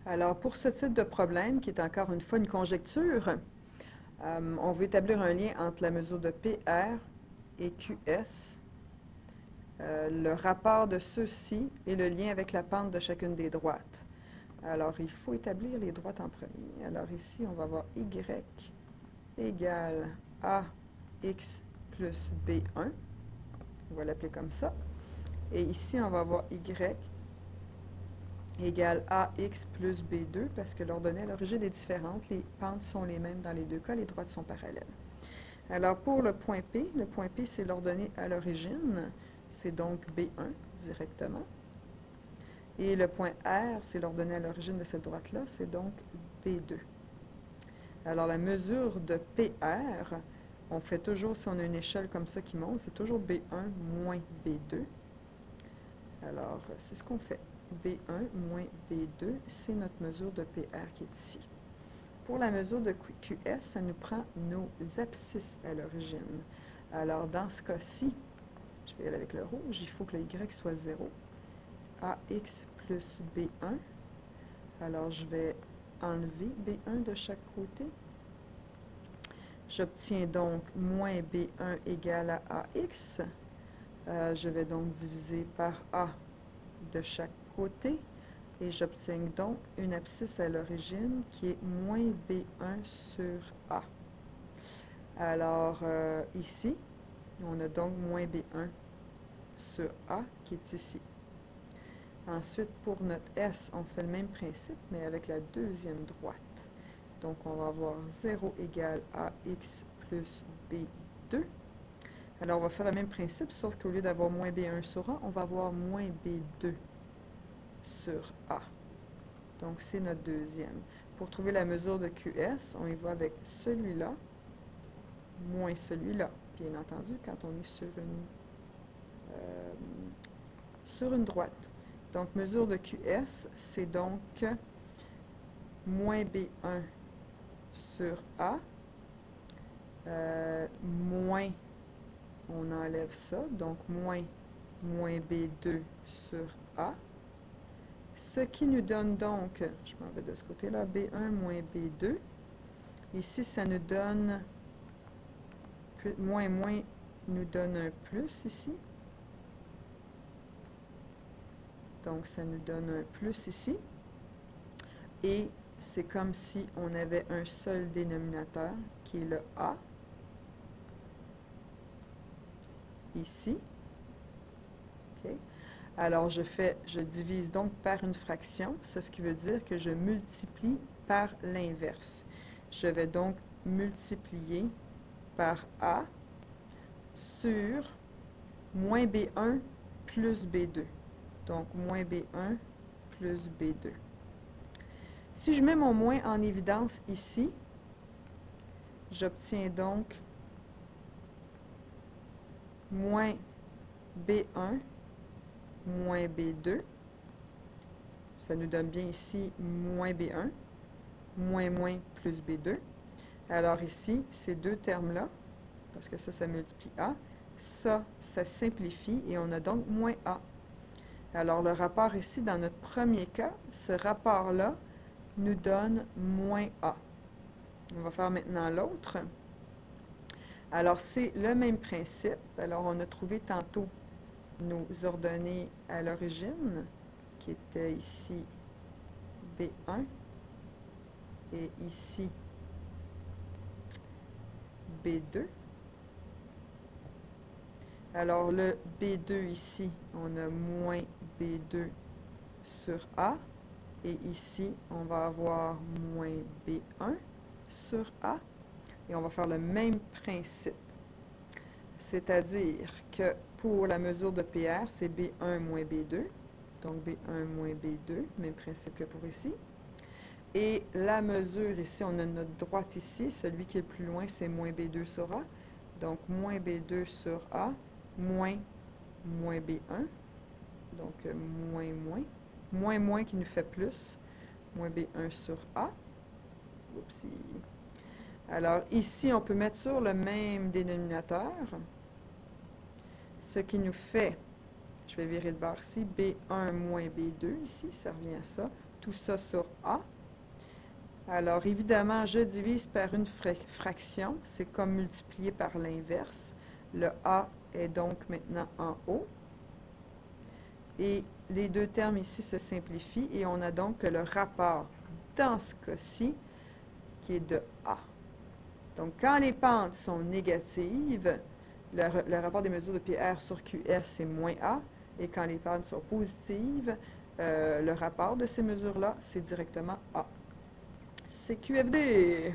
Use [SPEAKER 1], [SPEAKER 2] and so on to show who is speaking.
[SPEAKER 1] Alors, pour ce type de problème, qui est encore une fois une conjecture, on veut établir un lien entre la mesure de PR et QS, le rapport de ceux-ci et le lien avec la pente de chacune des droites. Alors, il faut établir les droites en premier. Alors ici, on va avoir Y égale AX plus B1. On va l'appeler comme ça. Et ici, on va avoir Y égale AX plus B2, parce que l'ordonnée à l'origine est différente. Les pentes sont les mêmes dans les deux cas, les droites sont parallèles. Alors, pour le point P c'est l'ordonnée à l'origine, c'est donc B1 directement. Et le point R, c'est l'ordonnée à l'origine de cette droite-là, c'est donc B2. Alors, la mesure de PR, on fait toujours, si on a une échelle comme ça qui monte, c'est toujours B1 moins B2. Alors, c'est ce qu'on fait. B1 moins B2, c'est notre mesure de PR qui est ici. Pour la mesure de QS, ça nous prend nos abscisses à l'origine. Alors, dans ce cas-ci, je vais y aller avec le rouge, il faut que le Y soit 0. AX plus B1. Alors, je vais enlever B1 de chaque côté. J'obtiens donc moins B1 égale à AX. Je vais donc diviser par A de chaque côté. Et j'obtiens donc une abscisse à l'origine qui est moins B1 sur A. Alors, ici, on a donc moins B1 sur A qui est ici. Ensuite, pour notre S, on fait le même principe, mais avec la deuxième droite. Donc, on va avoir 0 égale AX plus B2. Alors, on va faire le même principe, sauf qu'au lieu d'avoir moins B1 sur A, on va avoir moins B2 sur A. Donc, c'est notre deuxième. Pour trouver la mesure de QS, on y va avec celui-là, moins celui-là. Bien entendu, quand on est sur une droite. Donc, mesure de QS, c'est donc moins B1 sur A, moins, on enlève ça, donc moins B2 sur A, ce qui nous donne donc, je m'en vais de ce côté-là, B1 moins B2. Ici, ça nous donne, moins nous donne un plus ici. Donc, ça nous donne un plus ici. Et c'est comme si on avait un seul dénominateur, qui est le A, ici. Okay. Alors, je divise donc par une fraction, ce qui veut dire que je multiplie par l'inverse. Je vais donc multiplier par A sur moins B1 plus B2. Donc, moins B1 plus B2. Si je mets mon moins en évidence ici, j'obtiens donc moins B1 moins B2. Ça nous donne bien ici moins B1, moins plus B2. Alors ici, ces deux termes-là, parce que ça multiplie A, ça simplifie et on a donc moins A. Alors le rapport ici, dans notre premier cas, ce rapport-là nous donne moins A. On va faire maintenant l'autre. Alors c'est le même principe. Alors on a trouvé tantôt nos ordonnées à l'origine, qui étaient ici B1 et ici B2. Alors, le B2 ici, on a moins B2 sur A. Et ici, on va avoir moins B1 sur A. Et on va faire le même principe. C'est-à-dire que pour la mesure de PR, c'est B1 moins B2. Donc, B1 moins B2, même principe que pour ici. Et la mesure ici, on a notre droite ici. Celui qui est le plus loin, c'est moins B2 sur A. Donc, moins B2 sur A, moins B1. Donc, moins qui nous fait plus. Moins B1 sur A. Oupsie. Alors, ici, on peut mettre sur le même dénominateur, ce qui nous fait Je vais virer de bord ici. B1 moins B2 ici, ça revient à ça. Tout ça sur A. Alors, évidemment, je divise par une fraction. C'est comme multiplier par l'inverse. Le A est donc maintenant en haut. Et les deux termes ici se simplifient et on a donc le rapport, dans ce cas-ci, qui est de A. Donc, quand les pentes sont négatives, le rapport des mesures de PR sur QS, c'est moins A. Et quand les pentes sont positives, le rapport de ces mesures-là, c'est directement A. C'est QFD!